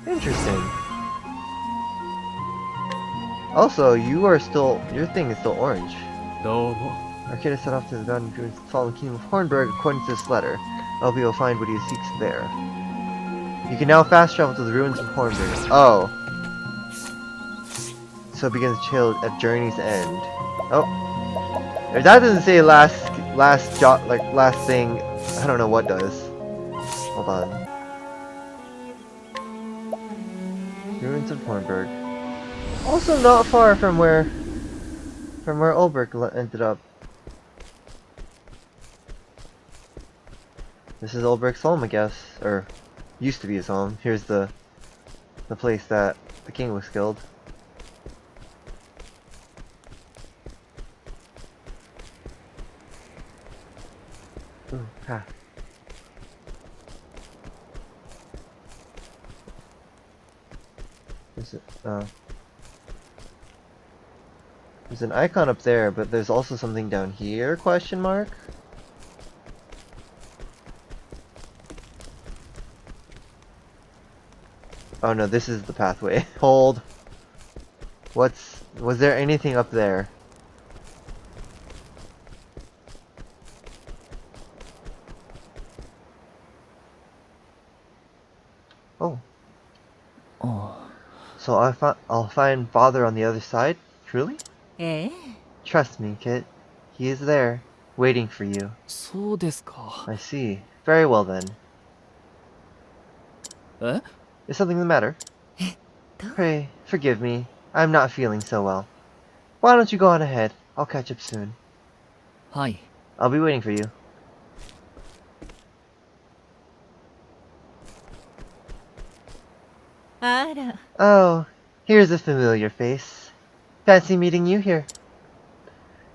Interesting. Also, your thing is still orange. どうも Our kid is set off to the mountain to the fallen kingdom of Hornburg according to this letter. I hope he will find what he seeks there. You can now fast travel to the ruins of Hornburg. Oh. So it begins to chill at journey's end. Oh. If that doesn't say last thing, I don't know what does. Hold on. Ruins of Hornburg. Also not far from where Ulbrich ended up. This is Ulbrich's home, I guess, or used to be his home. Here's the place that the king was killed. Ooh, path. There's an icon up there, but there's also something down here, question mark? Oh no, this is the pathway. Hold. Was there anything up there? Oh. Oh. So I'll find father on the other side? Truly? Eh? Trust me, Kit. He is there, waiting for you. そうですか I see. Very well then. え Is something the matter? Pray, forgive me. I'm not feeling so well. Why don't you go on ahead? I'll catch up soon. はい I'll be waiting for you. Ara. Oh, here's a familiar face. Fancy meeting you here.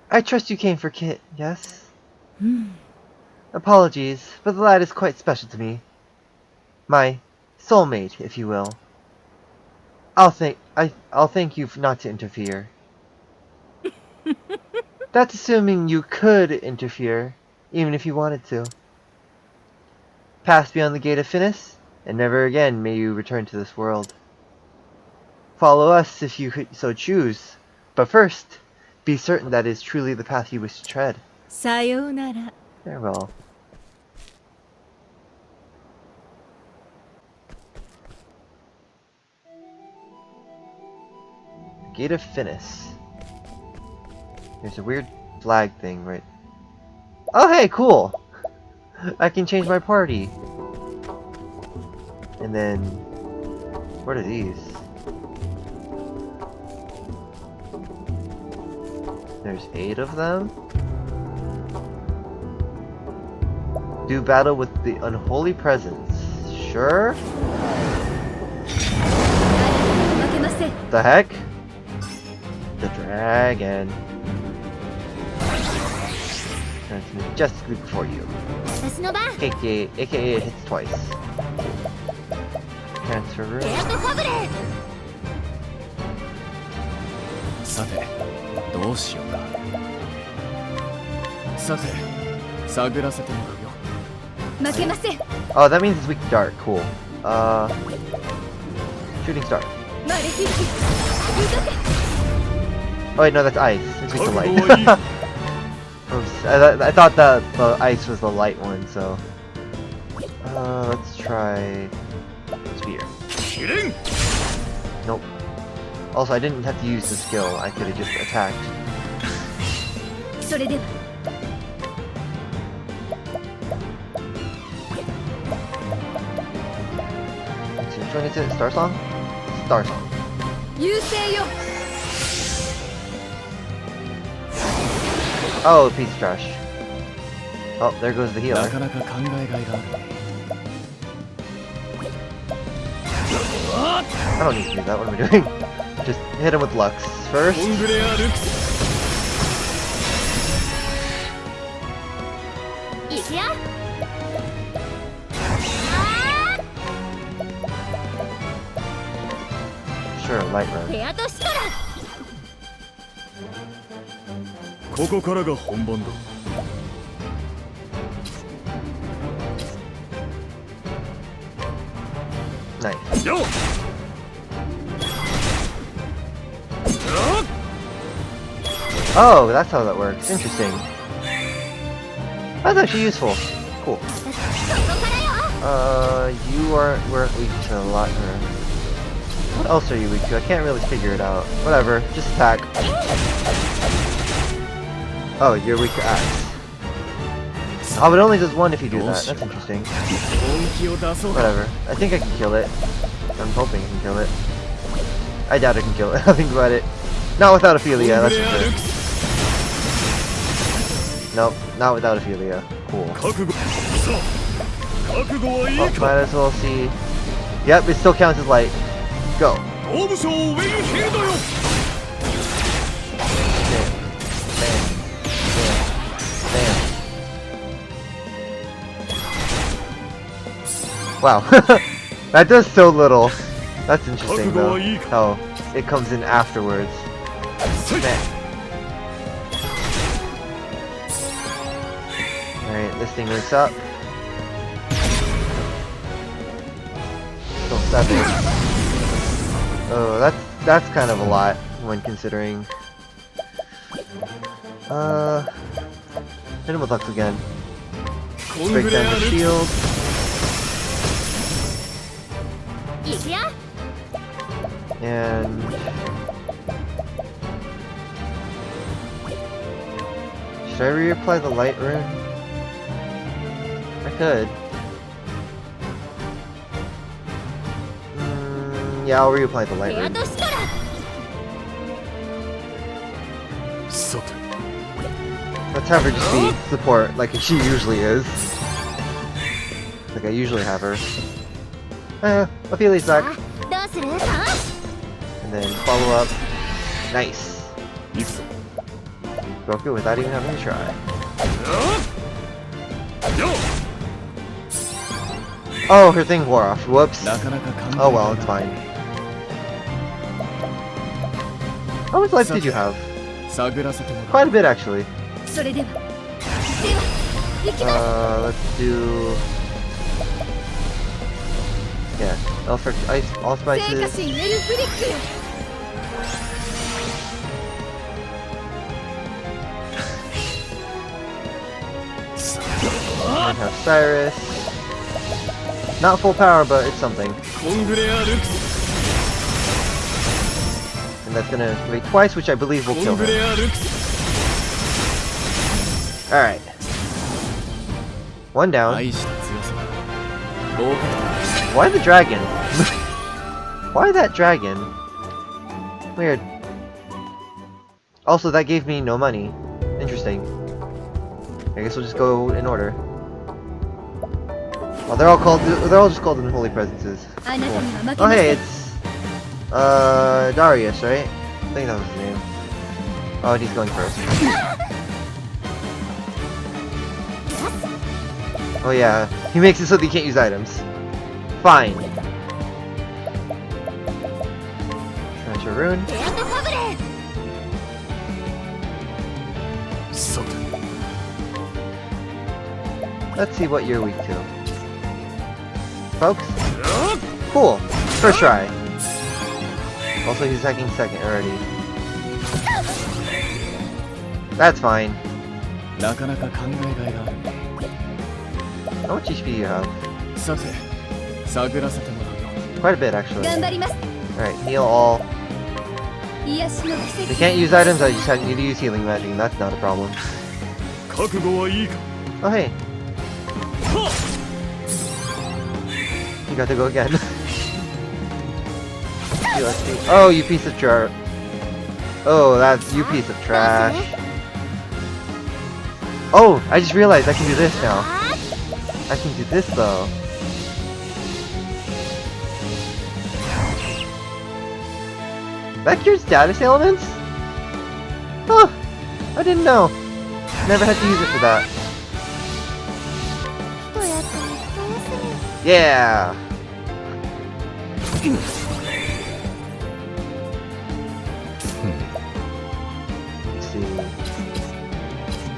I trust you came for Kit, yes? Apologies, but the lad is quite special to me. My soulmate, if you will. I'll thank you not to interfere. That's assuming you could interfere, even if you wanted to. Pass beyond the gate of Finis, and never again may you return to this world. Follow us if you so choose, but first, be certain that it is truly the path you wish to tread. Sayonara. Farewell. Gate of Finis. There's a weird flag thing, right? Oh hey, cool! I can change my party. And then... what are these? There's 8 of them? Do battle with the unholy presence. Sure? The heck? The dragon. That's majestically before you. AKA it hits twice. Transfer room. さてどうしようかさて探らせてもらうよ Oh, that means it's weak to dark. Cool. Shooting star. Oh wait, no, that's ice. It's weak to light. Oops, I thought that the ice was the light one, so... let's try... Spear. Nope. Also, I didn't have to use the skill. I could have just attacked. Let's see, which one is it? Star Song? Star Song. Oh, piece of trash. Oh, there goes the healer. なかなか考えがいがあるね I don't need to do that. What am I doing? Just hit him with Lux first. Sure, light run. ここからが本番だ Nice. Yo! Oh, that's how that works. Interesting. That's actually useful. Cool. You weren't weak to a lot. What else are you weak to? I can't really figure it out. Whatever, just attack. Oh, you're weak to axe. Oh, but it only does one if you do that. That's interesting. Whatever. I think I can kill it. I'm hoping I can kill it. I doubt I can kill it. I'll think about it. Not without Ophelia, that's for sure. Nope, not without Ophelia. Cool. Well, might as well see. Yep, it still counts as light. Go. Bam. Bam. Bam. Bam. Wow. That does so little. That's interesting though. How it comes in afterwards. Man. Alright, this thing wakes up. Still 7. Oh, that's kind of a lot when considering. Hit him with Lux again. Break down the shield. And should I reapply the light rune? I could. Yeah, I'll reapply the light rune. Let's have her just be support like she usually is. Like I usually have her. Ophelia's back. And then follow up. Nice. Broke it without even having to try. Oh, her thing wore off. Whoops. Oh well, it's fine. How much life did you have? Quite a bit, actually. Let's do... Yeah, allspices. And have Cyrus. Not full power, but it's something. And that's gonna activate twice, which I believe will kill him. Alright. One down. Why the dragon? Why that dragon? Weird. Also, that gave me no money. Interesting. I guess we'll just go in order. Well, they're all just called Unholy Presences. Cool. Oh hey, it's Darius, right? I think that was his name. Oh, and he's going first. Oh yeah, he makes it so that you can't use items. Fine. Transfer rune. Let's see what you're weak to. Folks? Cool. First try. Also, he's attacking second already. That's fine. How much HP do you have? Quite a bit, actually. Alright, heal all. If they can't use items, I just need to use healing magic, and that's not a problem. Oh, hey. You got to go again. Oh, you piece of trash. Oh, that's you piece of trash. Oh, I just realized I can do this now. I can do this though. That cures status ailments? Huh, I didn't know. Never had to use it for that. Yeah! Let's see.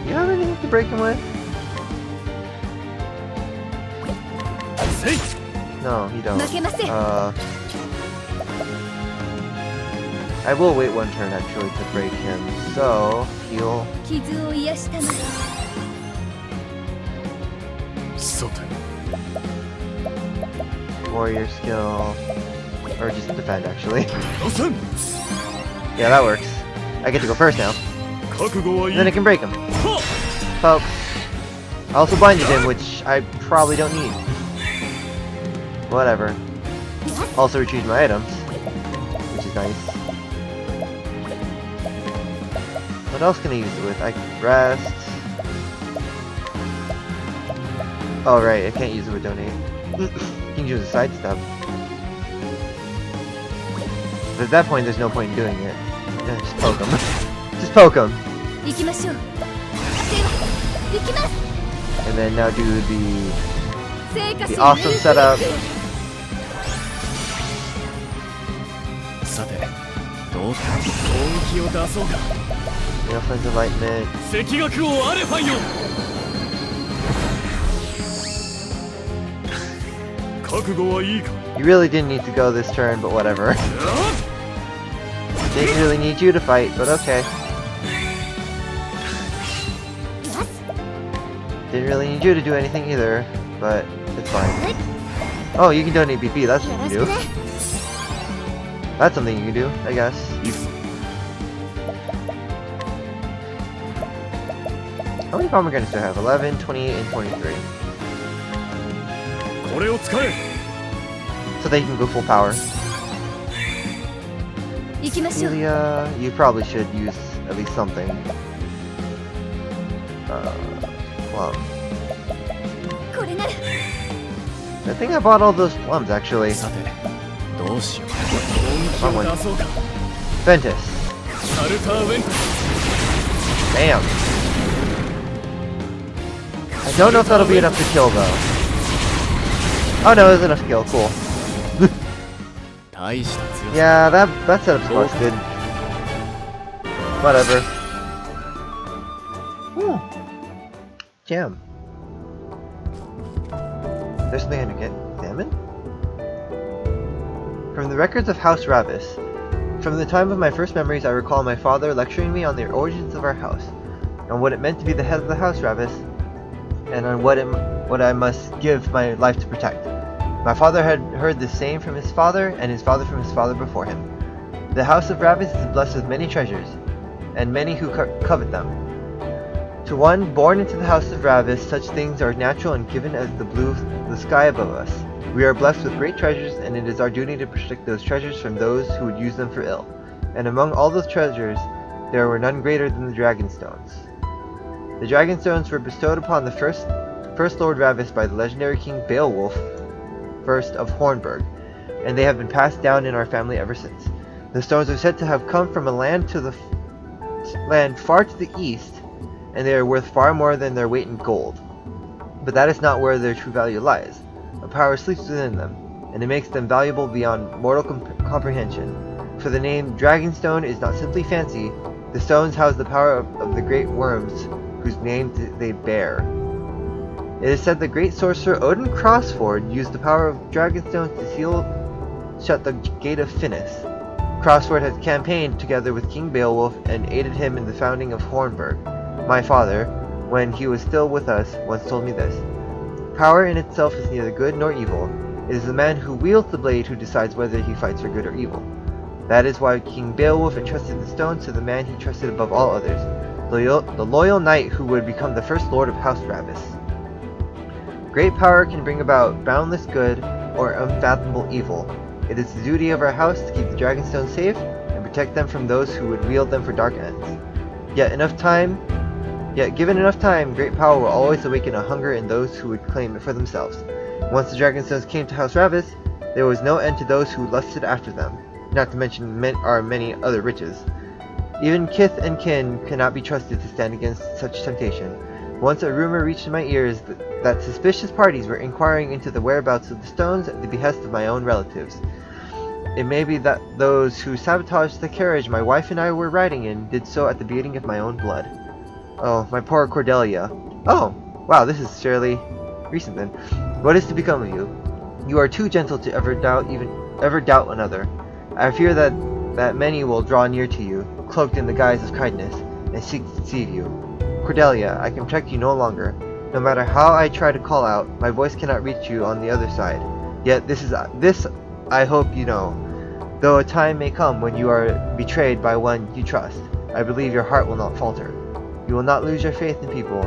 Do you have anything to break him with? No, you don't. I will wait one turn actually to break him. So heal. 傷を癒したまえ。さて Warrior skill. Or just defend actually. 出せん Yeah, that works. I get to go first now. 覚悟はいい And then I can break him. はっ Poke. I also blinded him, which I probably don't need. Whatever. Also retrieved my items, which is nice. What else can I use it with? I can rest. Oh right, I can't use it with donate. You can use a side step. But at that point, there's no point in doing it. Yeah, just poke him. Just poke him. 行きましょう。では行きます。 And then now do 聖火 the 心 awesome setup. さてどうだ本気を出そうか Neophen's enlightenment. 赤学王アレファンよ覚悟はいいか You really didn't need to go this turn, but whatever. Didn't really need you to fight, but okay. Didn't really need you to do anything either, but it's fine. Oh, you can donate BP, that's what you can do. That's something you can do, I guess. いくぞ How many pomegranates do I have? 11, 28, and 23. これを使え So they can go full power. 行きましょう。 Celia, you probably should use at least something. Plum. これなら I think I bought all those plums actually. さてどうしよう本気を出そうか Ventus. サルターウェント Damn. I don't know if that'll be enough to kill though. Oh no, it's enough to kill. Cool. 大した強さ Yeah, that setup's busted. Whatever. Jam. There's something I can get. Salmon? From the records of House Ravis. From the time of my first memories, I recall my father lecturing me on the origins of our house, on what it meant to be the head of the House Ravis, and on what I must give my life to protect. My father had heard the same from his father, and his father from his father before him. The House of Ravis is blessed with many treasures, and many who covet them. To one born into the House of Ravis, such things are natural and given as the blue of the sky above us. We are blessed with great treasures, and it is our duty to protect those treasures from those who would use them for ill. And among all those treasures, there were none greater than the Dragon Stones. The Dragon Stones were bestowed upon the first Lord Ravis by the legendary King Beowulf I of Hornburg, and they have been passed down in our family ever since. The stones are said to have come from a land far to the east, and they are worth far more than their weight in gold. But that is not where their true value lies. A power sleeps within them, and it makes them valuable beyond mortal comprehension. For the name Dragonstone is not simply fancy. The stones house the power of the great worms, whose name they bear. It is said the great sorcerer Odin Crossford used the power of Dragonstones to seal shut the gate of Finis. Crossford has campaigned together with King Beowulf and aided him in the founding of Hornburg. My father, when he was still with us, once told me this. Power in itself is neither good nor evil. It is the man who wields the blade who decides whether he fights for good or evil. That is why King Beowulf entrusted the stones to the man he trusted above all others, the loyal knight who would become the first lord of House Ravis. Great power can bring about boundless good or unfathomable evil. It is the duty of our house to keep the Dragonstones safe and protect them from those who would wield them for dark ends. Yet given enough time, great power will always awaken a hunger in those who would claim it for themselves. Once the Dragonstones came to House Ravis, there was no end to those who lusted after them, not to mention our many other riches. Even kith and kin cannot be trusted to stand against such temptation. Once a rumor reached my ears that suspicious parties were inquiring into the whereabouts of the stones at the behest of my own relatives. It may be that those who sabotaged the carriage my wife and I were riding in did so at the beating of my own blood. Oh, my poor Cordelia. Oh, wow, this is surely recent then. What is to become of you? You are too gentle to ever doubt another. I fear that that many will draw near to you, cloaked in the guise of kindness, and seek to deceive you. Cordelia, I can protect you no longer. No matter how I try to call out, my voice cannot reach you on the other side. Yet this I hope you know. Though a time may come when you are betrayed by one you trust, I believe your heart will not falter. You will not lose your faith in people,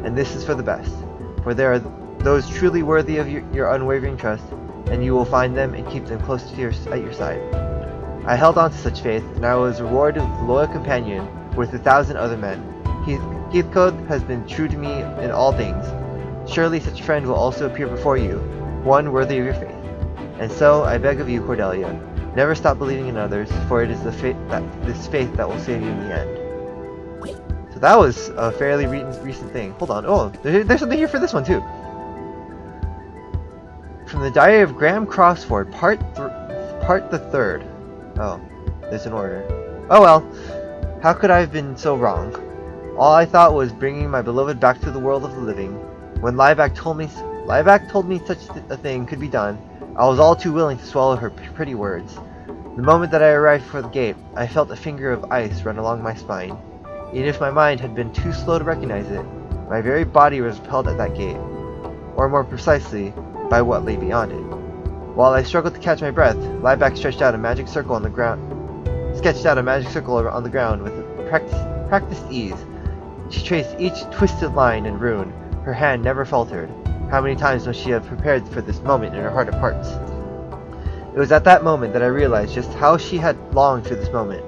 and this is for the best. For there are those truly worthy of your unwavering trust, and you will find them and keep them close to at your side. I held on to such faith, and I was rewarded with a loyal companion with 1,000 other men. Heathcote has been true to me in all things. Surely such a friend will also appear before you, one worthy of your faith. And so, I beg of you, Cordelia, never stop believing in others, for it is this faith that will save you in the end. So that was a fairly recent thing. Hold on. Oh, there's something here for this one too. From the Diary of Graham Crossford, part the third. Oh, there's an order. Oh well, how could I have been so wrong? All I thought was bringing my beloved back to the world of the living. When Liebeck told me such a thing could be done, I was all too willing to swallow her pretty words. The moment that I arrived before the gate, I felt a finger of ice run along my spine. Even if my mind had been too slow to recognize it, my very body was repelled at that gate, or more precisely, by what lay beyond it. While I struggled to catch my breath, Liebeck sketched out a magic circle on the ground with practiced ease. She traced each twisted line and rune. Her hand never faltered. How many times must she have prepared for this moment in her heart of hearts? It was at that moment that I realized just how she had longed for this moment,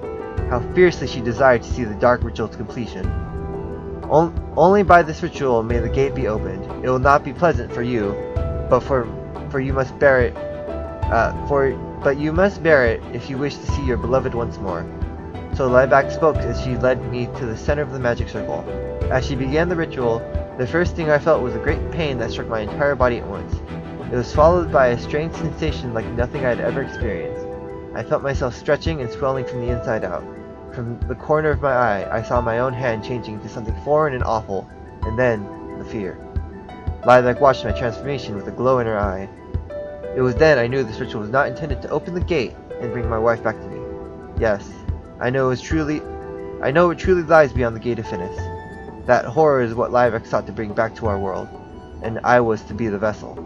how fiercely she desired to see the dark ritual to completion. Only by this ritual may the gate be opened. It will not be pleasant for you, but you must bear it. But you must bear it if you wish to see your beloved once more. So Liebeck spoke as she led me to the center of the magic circle. As she began the ritual, the first thing I felt was a great pain that struck my entire body at once. It was followed by a strange sensation like nothing I had ever experienced. I felt myself stretching and swelling from the inside out. From the corner of my eye, I saw my own hand changing to something foreign and awful, and then the fear. Liebeck watched my transformation with a glow in her eye. It was then I knew this ritual was not intended to open the gate and bring my wife back to me. Yes, I know it truly lies beyond the gate of Finis. That horror is what Liebeck sought to bring back to our world, and I was to be the vessel.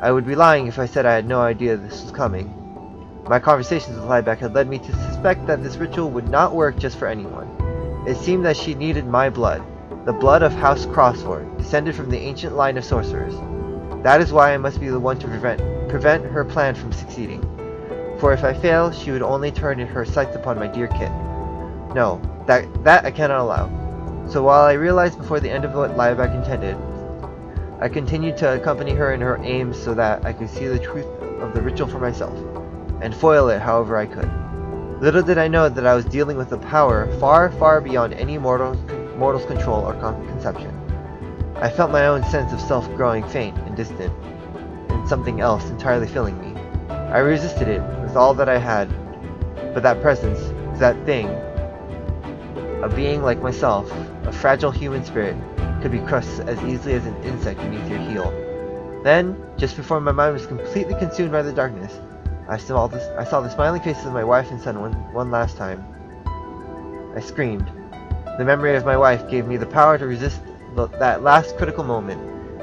I would be lying if I said I had no idea this was coming. My conversations with Liebeck had led me to suspect that this ritual would not work just for anyone. It seemed that she needed my blood, the blood of House Crossford, descended from the ancient line of sorcerers. That is why I must be the one to prevent her plan from succeeding. For if I fail, she would only turn her sights upon my dear kit. No, that I cannot allow. So while I realized before the end of what Liebeck intended, I continued to accompany her in her aims so that I could see the truth of the ritual for myself, and foil it however I could. Little did I know that I was dealing with a power far, far beyond any mortal's control or conception. I felt my own sense of self growing faint and distant, and something else entirely filling me. I resisted it with all that I had, but that presence, that thing, a being like myself, a fragile human spirit, could be crushed as easily as an insect beneath your heel. Then, just before my mind was completely consumed by the darkness, I saw the smiling faces of my wife and son one last time. I screamed. The memory of my wife gave me the power to resist that last critical moment.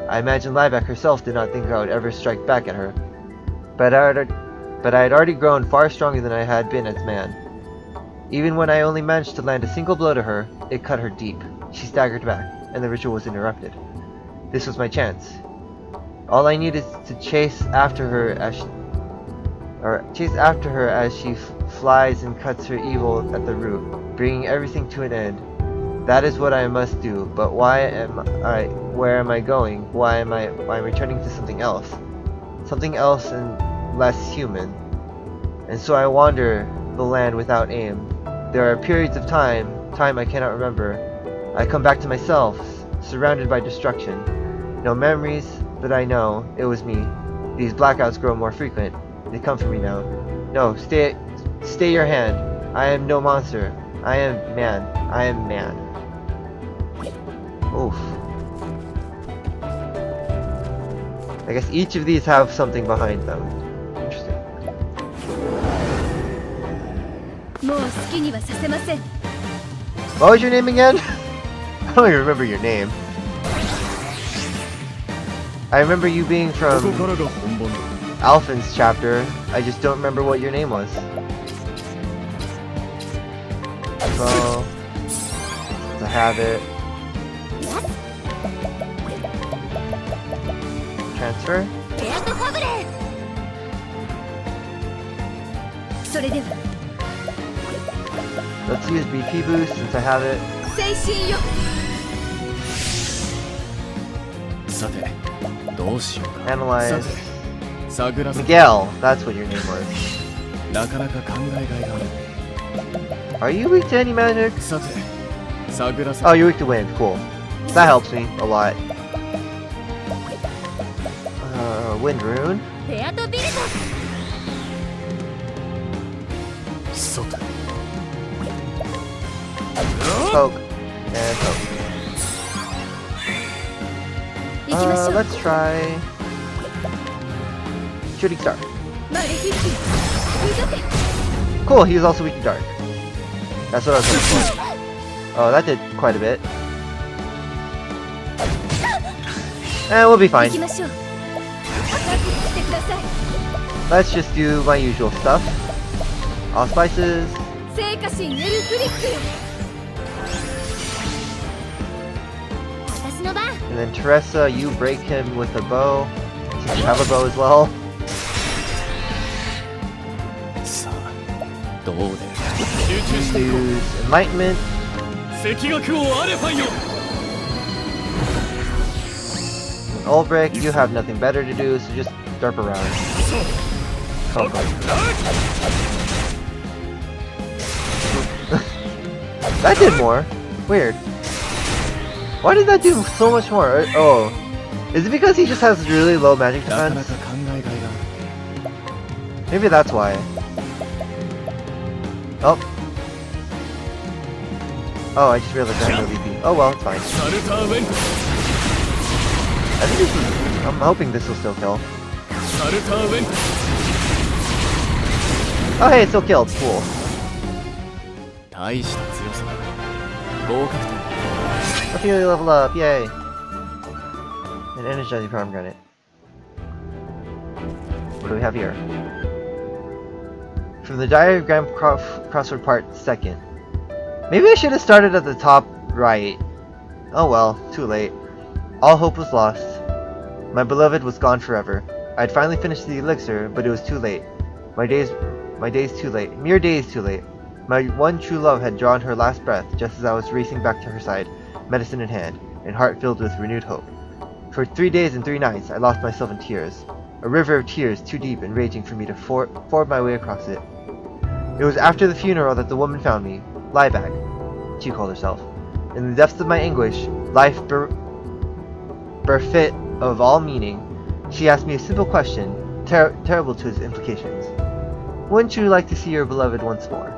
I imagine Liebeck herself did not think I would ever strike back at her. But I had already grown far stronger than I had been as man. Even when I only managed to land a single blow to her, it cut her deep. She staggered back, and the ritual was interrupted. This was my chance. All I needed to chase after her as she flies and cuts her evil at the root, bringing everything to an end. That is what I must do. But where am I going? Why am I returning to something else? Something else and less human. And so I wander the land without aim. There are periods of time I cannot remember. I come back to myself, surrounded by destruction. No memories that I know it was me. These blackouts grow more frequent. They come for me now. No, stay your hand. I am no monster. I am man. I am man. Oof. I guess each of these have something behind them. Interesting. もう好きにはさせません。 What was your name again? I don't even remember your name. I remember you being こ from こからが本番だ。 Alphin's chapter. I just don't remember what your name was. So, to have it. Transfer. ベアトファブレー。それでは Let's use BP boost since I have it. 精神よ。さてどうしようか。 Analyze. さて探らせ Miguel, that's what your name was. なかなか考えがいがある。 Are you weak to any magic? さて探らせ Oh, you're weak to wind. Cool. That helps me a lot. Wind rune. ベアトビルそうだ。 Poke. And poke. ト。行きましょう。 Let's try shooting star. マレフィック。動け。 Cool, he was also weak to dark. That's what I was looking for. Oh, that did quite a bit. And we'll be 行 fine. きましょう。アタックしてください。 Let's just do my usual stuff. All spices. 聖火神エルフリック。私の番。 And then Teresa, you break him with a bow. Since you have a bow as well. さあどうで集中していこう。 Use enlightenment. 赤学王アレファンよ。 Ulbrich, you have nothing better to do, so just derp around. Oh, God. That did more. Weird. Why did that do so much more? Oh. Is it because he just has really low magic なかな defense? か考えがいがある。 Maybe that's why. Oh. Oh, I just realized I have no VP. Oh well, it's fine. サルターウェント。 I think this is... I'm hoping this will still kill. サルターウェント。 Oh hey, it still killed. Cool. 大した強さだ。合格点。 Okay, level up, yay! An energizing pomegranate. What do we have here? From the diagram crossword part 2nd. Maybe I should have started at the top right. Oh well, too late. All hope was lost. My beloved was gone forever. I had finally finished the elixir, but it was too late. My days too late. Mere days too late. My one true love had drawn her last breath just as I was racing back to her side, medicine in hand, and heart filled with renewed hope. For 3 days and 3 nights, I lost myself in tears. A river of tears too deep and raging for me to ford my way across it. It was after the funeral that the woman found me, Liebeck, she called herself. In the depths of my anguish, life bereft of all meaning, she asked me a simple question, terrible to its implications. Wouldn't you like to see your beloved once more?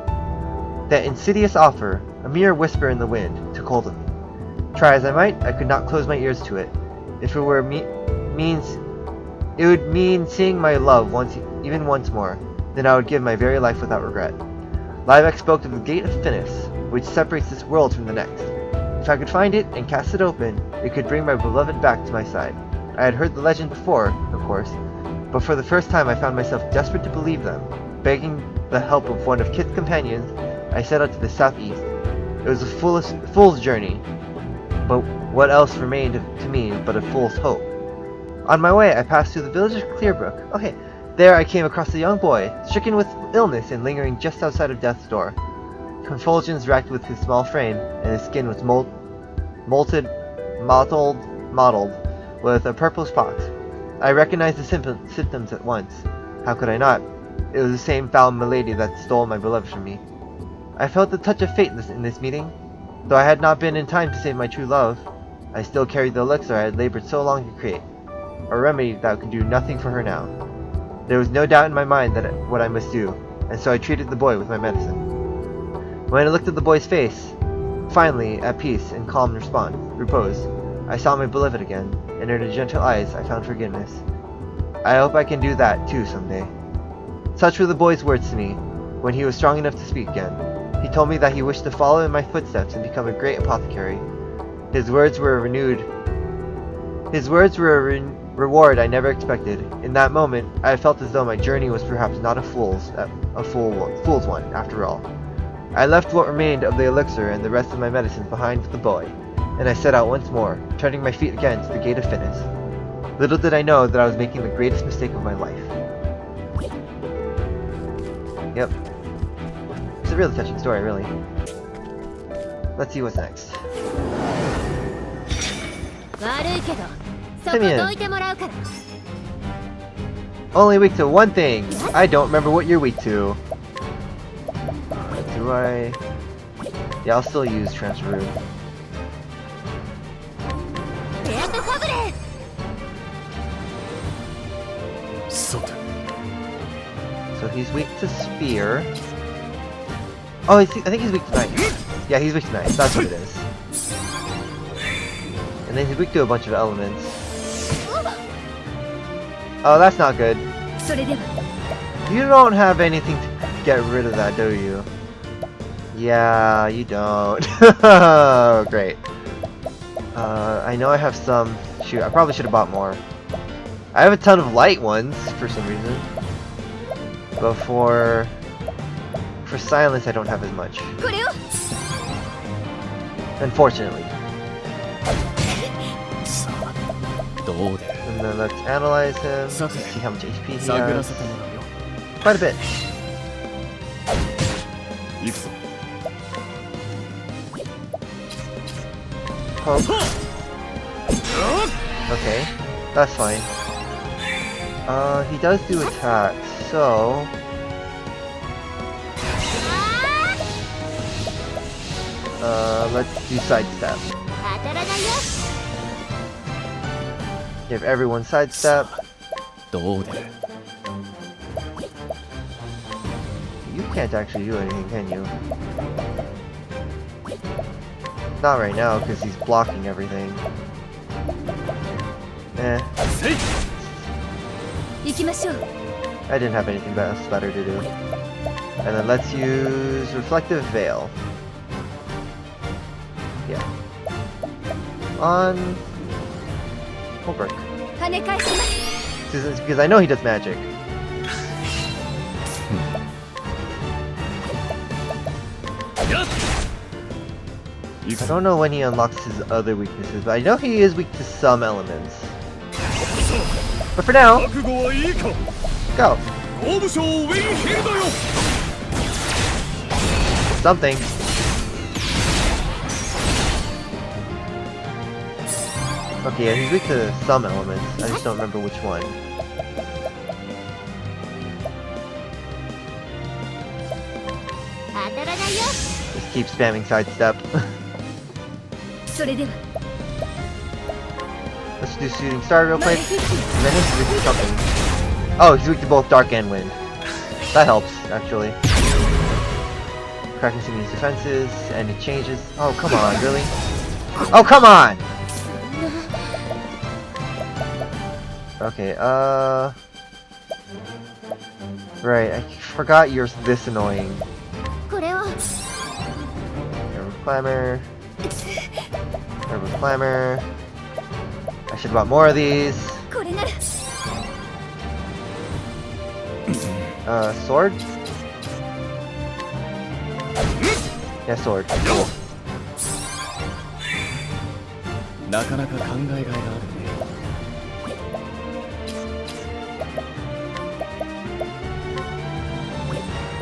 That insidious offer, a mere whisper in the wind, took hold of me. Try as I might, I could not close my ears to it. If it were it would mean seeing my love even once more, then I would give my very life without regret. Liebeck spoke of the Gate of Finis, which separates this world from the next. If I could find it and cast it open, it could bring my beloved back to my side. I had heard the legend before, of course, but for the first time I found myself desperate to believe them. Begging the help of one of Kit's companions, I set out to the southeast. It was a fool's journey, but what else remained to me but a fool's hope? On my way, I passed through the village of Clearbrook. Okay, there I came across a young boy, stricken with illness and lingering just outside of death's door. Convulsions racked with his small frame, and his skin was mottled with a purplish pox. I recognized the symptoms at once. How could I not? It was the same foul malady that stole my beloved from me. I felt the touch of fate in this meeting. Though I had not been in time to save my true love, I still carried the elixir I had labored so long to create, a remedy that could do nothing for her now. There was no doubt in my mind that what I must do, and so I treated the boy with my medicine. When I looked at the boy's face, finally at peace and calm repose, I saw my beloved again, and in her gentle eyes I found forgiveness. I hope I can do that too someday. Such were the boy's words to me. when he was strong enough to speak again. He told me that he wished to follow in my footsteps and become a great apothecary. His words were a reward I never expected. In that moment, I felt as though my journey was perhaps not a fool's one, after all. I left what remained of the elixir and the rest of my medicines behind with the boy, and I set out once more, turning my feet again to the gate of Finis. Little did I know that I was making the greatest mistake of my life. Yep. It's a really touching story, really. Let's see what's next. Simeon. Only weak to one thing. I don't remember what you're weak to. Do I? Yeah, I'll still use Transfer Room. So he's weak to Spear. Oh, I think he's weak to Knife. Yeah, he's weak to Knife. That's what it is. And then he's weak to a bunch of elements. Oh, that's not good. You don't have anything to get rid of that, do you? Yeah, you don't. Great. I know I have some. Shoot, I probably should have bought more. I have a ton of light ones for some reason. But for silence, I don't have as much. Unfortunately. And then let's analyze him. See how much HP he has. Quite a bit. Poke. Okay, that's fine. He does do attacks, so let's do sidestep. Give everyone sidestep. You can't actually do anything, can you? Not right now, because he's blocking everything. Eh. I didn't have anything else better to do. And then let's use Reflective Veil. Yeah. On Holbrook. Because I know he does magic. I don't know when he unlocks his other weaknesses, but I know he is weak to some elements. But for now, go! Something. Okay, yeah, he's weak to some elements. I just don't remember which one. Just keep spamming sidestep. Let's do Shooting Star real quick. And then he's weak to something. Oh, he's weak to both Dark and Wind. That helps, actually. Cracking some of these defenses, and it changes. Oh, come on, really? Oh, come on! Okay, right, I forgot you're this annoying. Nervous Clamor. Nervous Clamor. I should have bought more of these. Sword? Yeah, sword. Cool.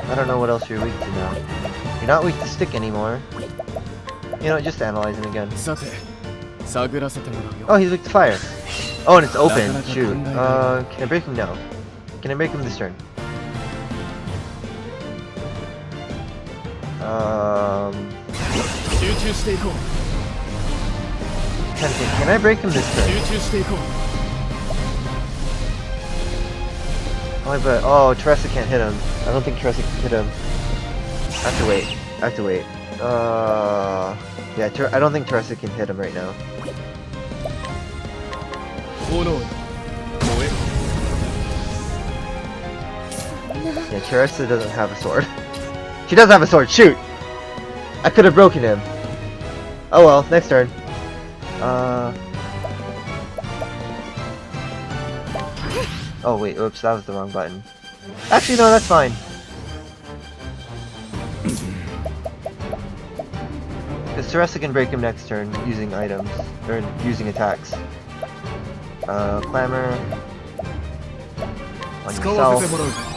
I don't know what else you're weak to now. You're not weak to stick anymore. You know what, just analyze him again. Oh, he's weak to fire. Oh, and it's open. Shoot. Can I break him now? Can I break him this turn? Can I break him this turn? Oh, Teresa can't hit him. I don't think Teresa can hit him. I have to wait. I have to wait. Yeah, I don't think Teresa can hit him right now. Yeah, Teresa doesn't have a sword. She does have a sword. Shoot! I could have broken him. Oh well, next turn. Oh wait, oops, that was the wrong button. Actually, no, that's fine. Because Teresa can break him next turn using items, or using attacks. Clamor. On yourself.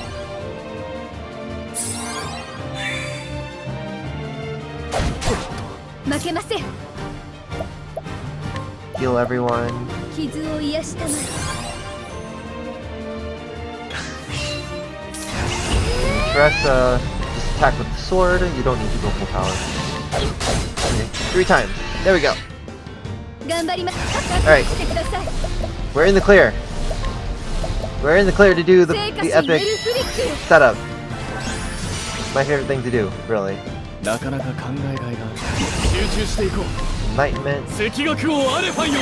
負けません。 Heal everyone. 傷を癒したまえ。 Teresa, just attack with the sword. You don't need to go full power. Okay, 3 times. There we go. 頑張ります。 Alright. してください。 We're in the clear. We're in the clear to do the 聖火 epic シメルフリック。 setup. My favorite thing to do, really. なかなか考えがいがある。集中していこう。 Enlightenment. 赤学王アレファンよ。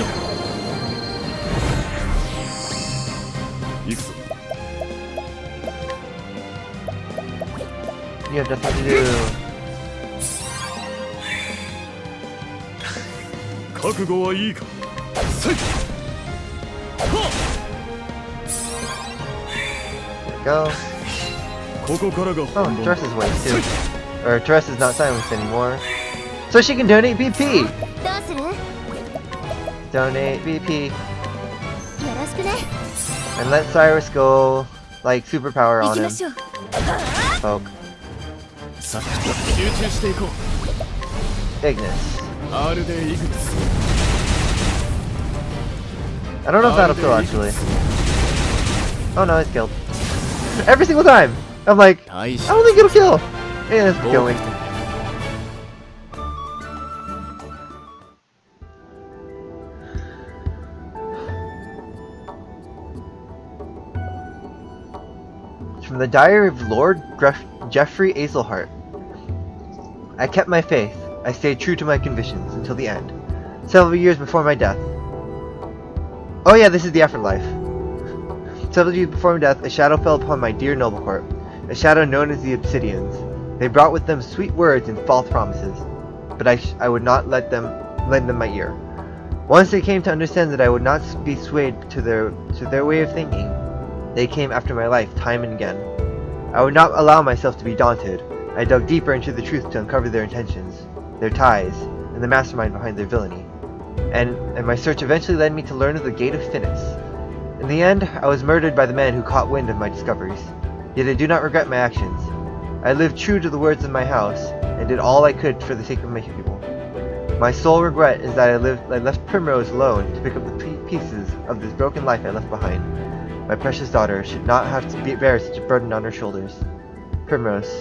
行くぞ。 You have nothing to do. 覚悟はいいか。せい。 Go. ここからが Oh, 本番。 Teresa's way too. Or Teresa's not silenced anymore. So she can donate BP! どうする？よ Donate BP. ろしくね。 And let Cyrus go, like, superpower 行 on き him. ましょう。 Poke. さっ集中していこう。 Ignis. R でイグニス。 I don't know if that'll kill, actually. Oh no, it's killed. Every single time! I'm like, 大し I don't think it'll kill! Yeah, it's 合 killing. 格点。 From the diary of Lord Geoffrey Azelhart. I kept my faith. I stayed true to my convictions until the end. Several years before my death. Oh yeah, this is the afterlife. Several years before my death, a shadow fell upon my dear noble court. A shadow known as the Obsidians. They brought with them sweet words and false promises. But I would not lend them my ear. Once they came to understand that I would not be swayed to their way of thinking, they came after my life time and again. I would not allow myself to be daunted. I dug deeper into the truth to uncover their intentions, their ties, and the mastermind behind their villainy. And my search eventually led me to learn of the Gate of Finis. In the end, I was murdered by the man who caught wind of my discoveries. Yet I do not regret my actions. I lived true to the words of my house, and did all I could for the sake of my people. My sole regret is that I left Primrose alone to pick up the pieces of this broken life I left behind. My precious daughter should not have to bear such a burden on her shoulders. Primrose,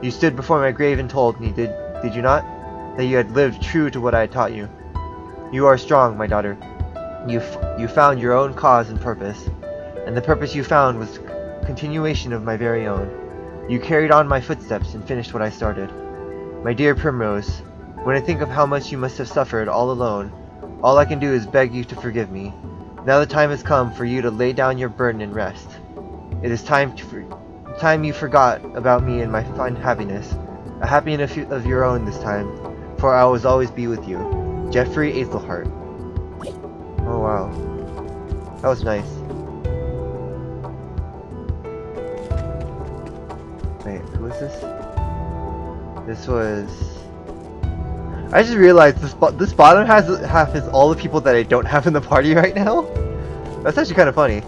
you stood before my grave and told me, did you not, that you had lived true to what I had taught you. You are strong, my daughter. You found your own cause and purpose, and the purpose you found was continuation of my very own. You carried on my footsteps and finished what I started. My dear Primrose, when I think of how much you must have suffered all alone, all I can do is beg you to forgive me. Now the time has come for you to lay down your burden and rest. It is time you forgot about me and my fine happiness, a happiness of your own this time, for I will always be with you. Geoffrey Azelhart. Oh wow. That was nice. Wait, who is this? This was... I just realized this bottom half is all the people that I don't have in the party right now. That's actually kind of funny.